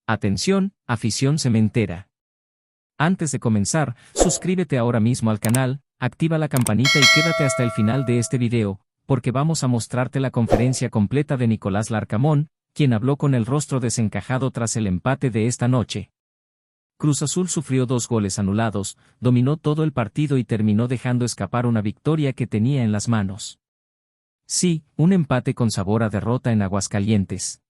Atención, afición cementera. Antes de comenzar, suscríbete ahora mismo al canal, activa la campanita y quédate hasta el final de este video, porque vamos a mostrarte la conferencia completa de Nicolás Larcamón, quien habló con el rostro desencajado tras el empate de esta noche. Cruz Azul sufrió 2 goles anulados, dominó todo el partido y terminó dejando escapar una victoria que tenía en las manos. Sí, un empate con sabor a derrota en Aguascalientes.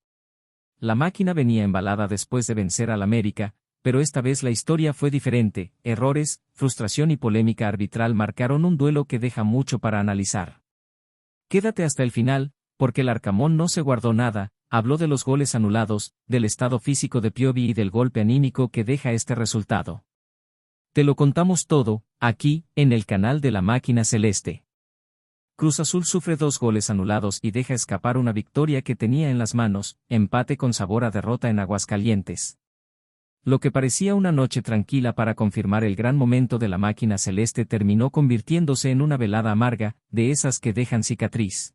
La máquina venía embalada después de vencer al América, pero esta vez la historia fue diferente. Errores, frustración y polémica arbitral marcaron un duelo que deja mucho para analizar. Quédate hasta el final, porque Larcamón no se guardó nada, habló de los goles anulados, del estado físico de Piovi y del golpe anímico que deja este resultado. Te lo contamos todo, aquí, en el canal de la Máquina Celeste. Cruz Azul sufre 2 goles anulados y deja escapar una victoria que tenía en las manos, empate con sabor a derrota en Aguascalientes. Lo que parecía una noche tranquila para confirmar el gran momento de la Máquina Celeste terminó convirtiéndose en una velada amarga, de esas que dejan cicatriz.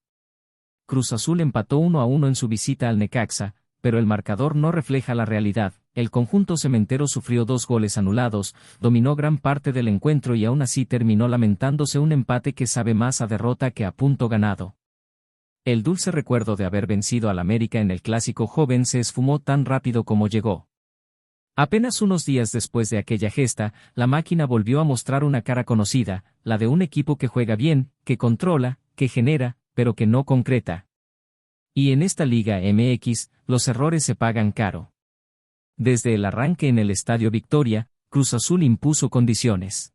Cruz Azul empató 1-1 en su visita al Necaxa, pero el marcador no refleja la realidad. El conjunto cementero sufrió 2 goles anulados, dominó gran parte del encuentro y aún así terminó lamentándose un empate que sabe más a derrota que a punto ganado. El dulce recuerdo de haber vencido al América en el clásico joven se esfumó tan rápido como llegó. Apenas unos días después de aquella gesta, la máquina volvió a mostrar una cara conocida, la de un equipo que juega bien, que controla, que genera, pero que no concreta. Y en esta Liga MX, los errores se pagan caro. Desde el arranque en el Estadio Victoria, Cruz Azul impuso condiciones.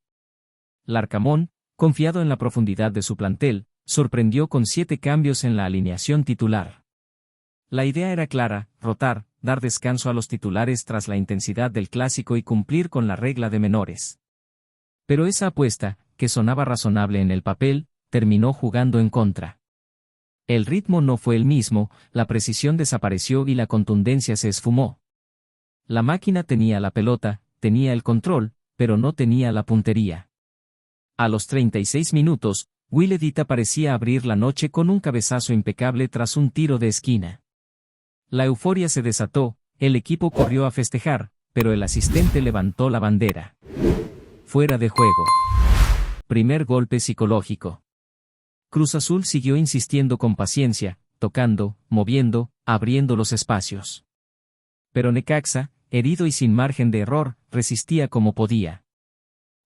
Larcamón, confiado en la profundidad de su plantel, sorprendió con 7 cambios en la alineación titular. La idea era clara: rotar, dar descanso a los titulares tras la intensidad del clásico y cumplir con la regla de menores. Pero esa apuesta, que sonaba razonable en el papel, terminó jugando en contra. El ritmo no fue el mismo, la precisión desapareció y la contundencia se esfumó. La máquina tenía la pelota, tenía el control, pero no tenía la puntería. A los 36 minutos, Will Edita parecía abrir la noche con un cabezazo impecable tras un tiro de esquina. La euforia se desató, el equipo corrió a festejar, pero el asistente levantó la bandera. Fuera de juego. Primer golpe psicológico. Cruz Azul siguió insistiendo con paciencia, tocando, moviendo, abriendo los espacios. Pero Necaxa, herido y sin margen de error, resistía como podía.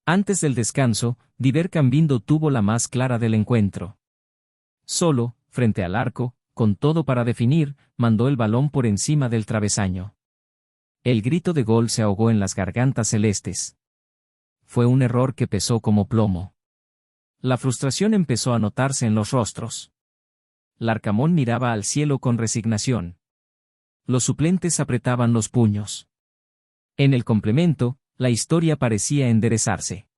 Antes del descanso, Diver Cambindo tuvo la más clara del encuentro. Solo, frente al arco, con todo para definir, mandó el balón por encima del travesaño. El grito de gol se ahogó en las gargantas celestes. Fue un error que pesó como plomo. La frustración empezó a notarse en los rostros. Larcamón miraba al cielo con resignación. Los suplentes apretaban los puños. En el complemento, la historia parecía enderezarse.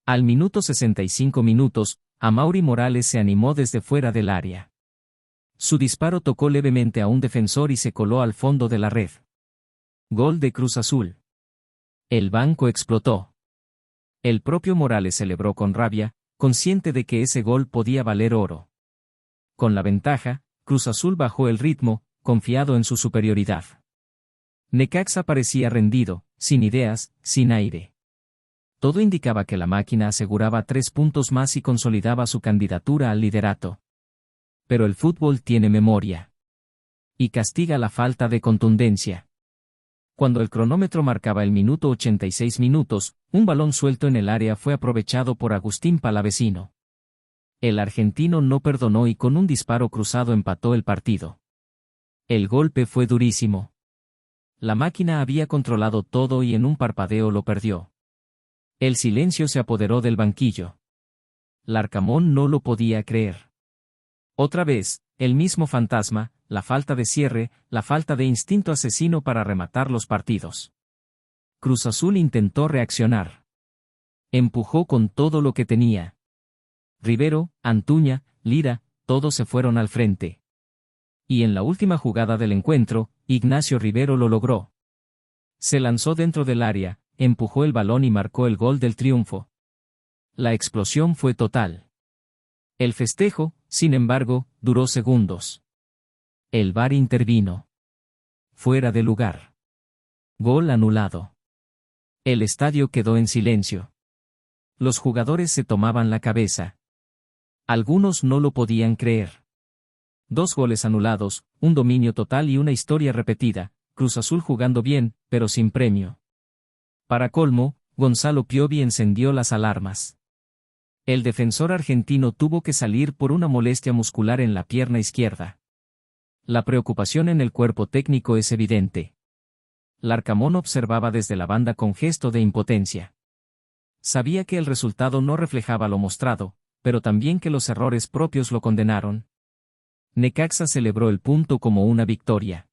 Al minuto 65 minutos, Amaury Morales se animó desde fuera del área. Su disparo tocó levemente a un defensor y se coló al fondo de la red. Gol de Cruz Azul. El banco explotó. El propio Morales celebró con rabia, consciente de que ese gol podía valer oro. Con la ventaja, Cruz Azul bajó el ritmo, confiado en su superioridad. Necaxa parecía rendido, sin ideas, sin aire. Todo indicaba que la máquina aseguraba 3 puntos más y consolidaba su candidatura al liderato. Pero el fútbol tiene memoria. Y castiga la falta de contundencia. Cuando el cronómetro marcaba el minuto 86 minutos, un balón suelto en el área fue aprovechado por Agustín Palavecino. El argentino no perdonó y con un disparo cruzado empató el partido. El golpe fue durísimo. La máquina había controlado todo y en un parpadeo lo perdió. El silencio se apoderó del banquillo. Larcamón no lo podía creer. Otra vez, el mismo fantasma, la falta de cierre, la falta de instinto asesino para rematar los partidos. Cruz Azul intentó reaccionar. Empujó con todo lo que tenía. Rivero, Antuña, Lira, todos se fueron al frente. Y en la última jugada del encuentro, Ignacio Rivero lo logró. Se lanzó dentro del área, empujó el balón y marcó el gol del triunfo. La explosión fue total. El festejo, sin embargo, duró segundos. El VAR intervino. Fuera de lugar. Gol anulado. El estadio quedó en silencio. Los jugadores se tomaban la cabeza. Algunos no lo podían creer. 2 goles anulados, un dominio total y una historia repetida, Cruz Azul jugando bien, pero sin premio. Para colmo, Gonzalo Piovi encendió las alarmas. El defensor argentino tuvo que salir por una molestia muscular en la pierna izquierda. La preocupación en el cuerpo técnico es evidente. Larcamón observaba desde la banda con gesto de impotencia. Sabía que el resultado no reflejaba lo mostrado, pero también que los errores propios lo condenaron. Necaxa celebró el punto como una victoria.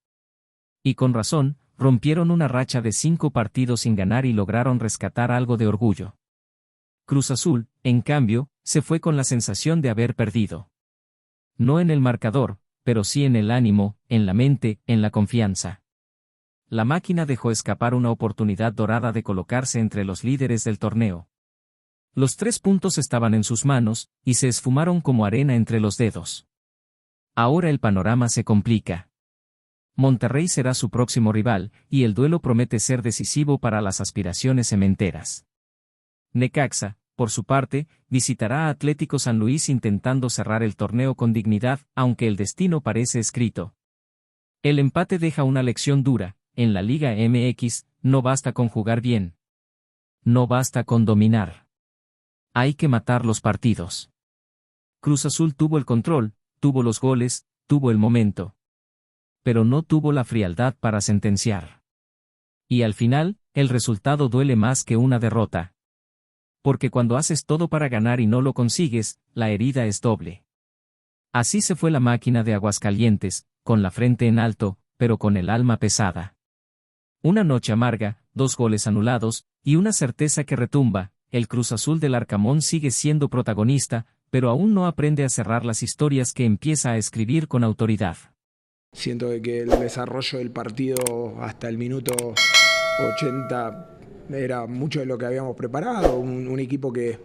Y con razón, rompieron una racha de 5 partidos sin ganar y lograron rescatar algo de orgullo. Cruz Azul, en cambio, se fue con la sensación de haber perdido. No en el marcador, pero sí en el ánimo, en la mente, en la confianza. La máquina dejó escapar una oportunidad dorada de colocarse entre los líderes del torneo. Los 3 puntos estaban en sus manos, y se esfumaron como arena entre los dedos. Ahora el panorama se complica. Monterrey será su próximo rival, y el duelo promete ser decisivo para las aspiraciones cementeras. Necaxa, por su parte, visitará a Atlético San Luis intentando cerrar el torneo con dignidad, aunque el destino parece escrito. El empate deja una lección dura: en la Liga MX, no basta con jugar bien. No basta con dominar. Hay que matar los partidos. Cruz Azul tuvo el control, tuvo los goles, tuvo el momento. Pero no tuvo la frialdad para sentenciar. Y al final, el resultado duele más que una derrota. Porque cuando haces todo para ganar y no lo consigues, la herida es doble. Así se fue la máquina de Aguascalientes, con la frente en alto, pero con el alma pesada. Una noche amarga, 2 goles anulados, y una certeza que retumba: el Cruz Azul del Arcamón sigue siendo protagonista, pero aún no aprende a cerrar las historias que empieza a escribir con autoridad. Siento que el desarrollo del partido hasta el minuto 80 era mucho de lo que habíamos preparado, un equipo que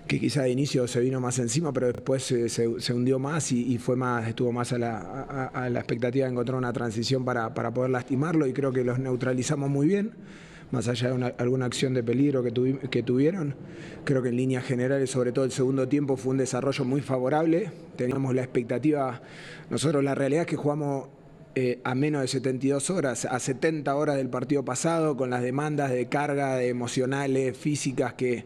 quizá de inicio se vino más encima, pero después se hundió más y estuvo más a la expectativa de encontrar una transición para poder lastimarlo, y creo que los neutralizamos muy bien, más allá de alguna acción de peligro que tuvieron. Creo que en líneas generales, sobre todo el segundo tiempo, fue un desarrollo muy favorable. Teníamos la expectativa, nosotros la realidad es que jugamos a menos de 72 horas, a 70 horas del partido pasado, con las demandas de carga, de emocionales, físicas que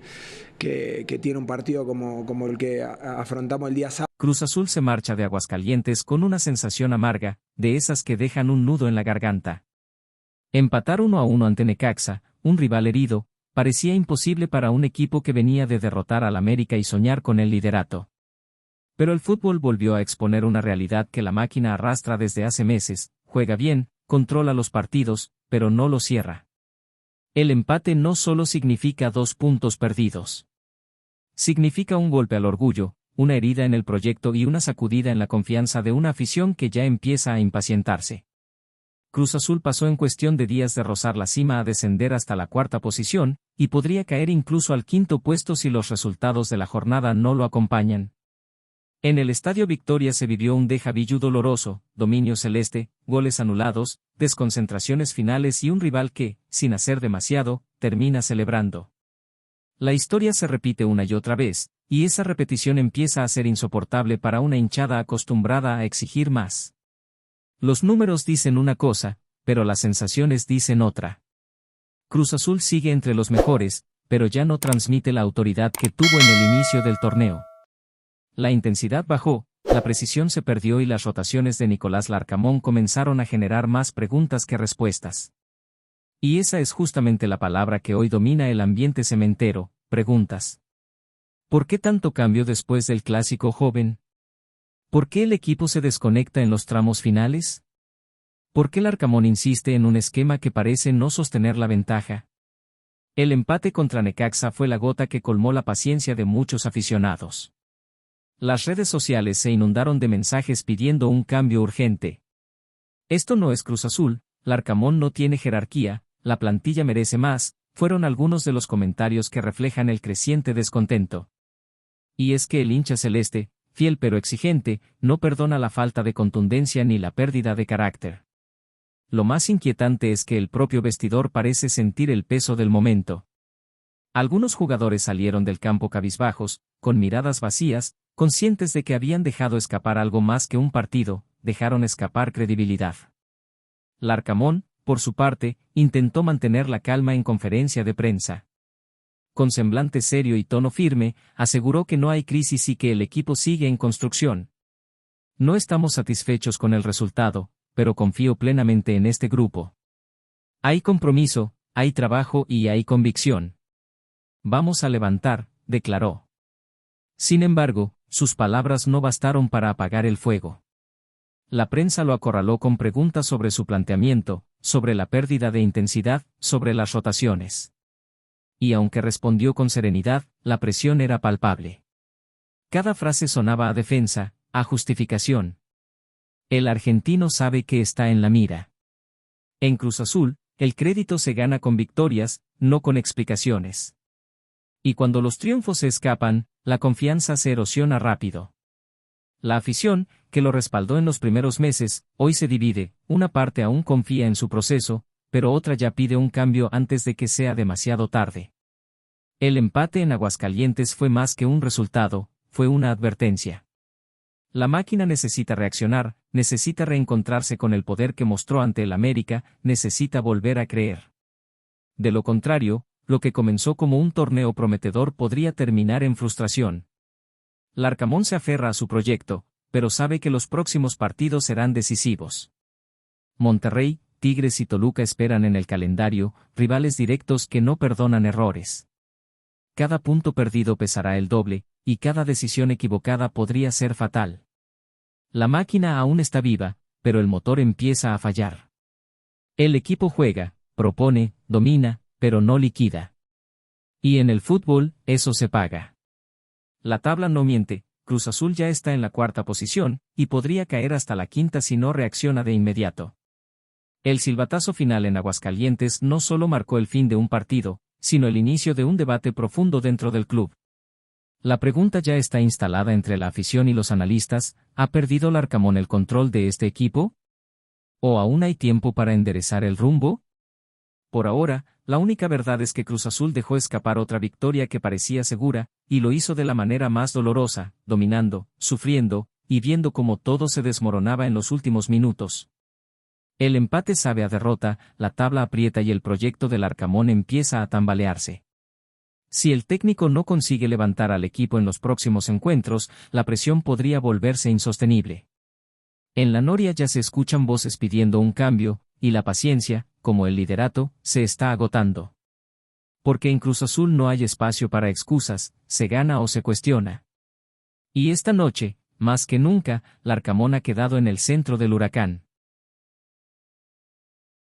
tiene un partido como el que afrontamos el día sábado. Cruz Azul se marcha de Aguascalientes con una sensación amarga, de esas que dejan un nudo en la garganta. Empatar 1-1 ante Necaxa, un rival herido, parecía imposible para un equipo que venía de derrotar al América y soñar con el liderato. Pero el fútbol volvió a exponer una realidad que la máquina arrastra desde hace meses: juega bien, controla los partidos, pero no los cierra. El empate no solo significa 2 puntos perdidos. Significa un golpe al orgullo, una herida en el proyecto y una sacudida en la confianza de una afición que ya empieza a impacientarse. Cruz Azul pasó en cuestión de días de rozar la cima a descender hasta la 4ª posición, y podría caer incluso al 5º puesto si los resultados de la jornada no lo acompañan. En el Estadio Victoria se vivió un déjà vu doloroso: dominio celeste, goles anulados, desconcentraciones finales y un rival que, sin hacer demasiado, termina celebrando. La historia se repite una y otra vez, y esa repetición empieza a ser insoportable para una hinchada acostumbrada a exigir más. Los números dicen una cosa, pero las sensaciones dicen otra. Cruz Azul sigue entre los mejores, pero ya no transmite la autoridad que tuvo en el inicio del torneo. La intensidad bajó, la precisión se perdió y las rotaciones de Nicolás Larcamón comenzaron a generar más preguntas que respuestas. Y esa es justamente la palabra que hoy domina el ambiente cementero: preguntas. ¿Por qué tanto cambio después del clásico joven? ¿Por qué el equipo se desconecta en los tramos finales? ¿Por qué Larcamón insiste en un esquema que parece no sostener la ventaja? El empate contra Necaxa fue la gota que colmó la paciencia de muchos aficionados. Las redes sociales se inundaron de mensajes pidiendo un cambio urgente. Esto no es Cruz Azul, Larcamón no tiene jerarquía, la plantilla merece más, fueron algunos de los comentarios que reflejan el creciente descontento. Y es que el hincha celeste, fiel pero exigente, no perdona la falta de contundencia ni la pérdida de carácter. lo más inquietante es que el propio vestidor parece sentir el peso del momento. Algunos jugadores salieron del campo cabizbajos, con miradas vacías, conscientes de que habían dejado escapar algo más que un partido, dejaron escapar credibilidad. Larcamón, por su parte, intentó mantener la calma en conferencia de prensa. Con semblante serio y tono firme, aseguró que no hay crisis y que el equipo sigue en construcción. No estamos satisfechos con el resultado, pero confío plenamente en este grupo. Hay compromiso, hay trabajo y hay convicción. Vamos a levantar, declaró. Sin embargo, sus palabras no bastaron para apagar el fuego. La prensa lo acorraló con preguntas sobre su planteamiento, sobre la pérdida de intensidad, sobre las rotaciones. Y aunque respondió con serenidad, la presión era palpable. Cada frase sonaba a defensa, a justificación. El argentino sabe que está en la mira. En Cruz Azul, el crédito se gana con victorias, no con explicaciones. Y cuando los triunfos se escapan, la confianza se erosiona rápido. La afición, que lo respaldó en los primeros meses, hoy se divide, una parte aún confía en su proceso, pero otra ya pide un cambio antes de que sea demasiado tarde. El empate en Aguascalientes fue más que un resultado, fue una advertencia. La máquina necesita reaccionar, necesita reencontrarse con el poder que mostró ante el América, necesita volver a creer. De lo contrario, lo que comenzó como un torneo prometedor podría terminar en frustración. Larcamón se aferra a su proyecto, pero sabe que los próximos partidos serán decisivos. Monterrey, Tigres y Toluca esperan en el calendario, rivales directos que no perdonan errores. Cada punto perdido pesará el doble, y cada decisión equivocada podría ser fatal. La máquina aún está viva, pero el motor empieza a fallar. El equipo juega, propone, domina, pero no liquida. Y en el fútbol, eso se paga. La tabla no miente, Cruz Azul ya está en la cuarta posición, y podría caer hasta la quinta si no reacciona de inmediato. El silbatazo final en Aguascalientes no solo marcó el fin de un partido, sino el inicio de un debate profundo dentro del club. La pregunta ya está instalada entre la afición y los analistas: ¿ha perdido Larcamón el control de este equipo? ¿O aún hay tiempo para enderezar el rumbo? Por ahora, la única verdad es que Cruz Azul dejó escapar otra victoria que parecía segura, y lo hizo de la manera más dolorosa, dominando, sufriendo, y viendo cómo todo se desmoronaba en los últimos minutos. El empate sabe a derrota, la tabla aprieta y el proyecto del Larcamón empieza a tambalearse. Si el técnico no consigue levantar al equipo en los próximos encuentros, la presión podría volverse insostenible. En la noria ya se escuchan voces pidiendo un cambio, y la paciencia, como el liderato, se está agotando. Porque en Cruz Azul no hay espacio para excusas, se gana o se cuestiona. Y esta noche, más que nunca, Larcamón ha quedado en el centro del huracán.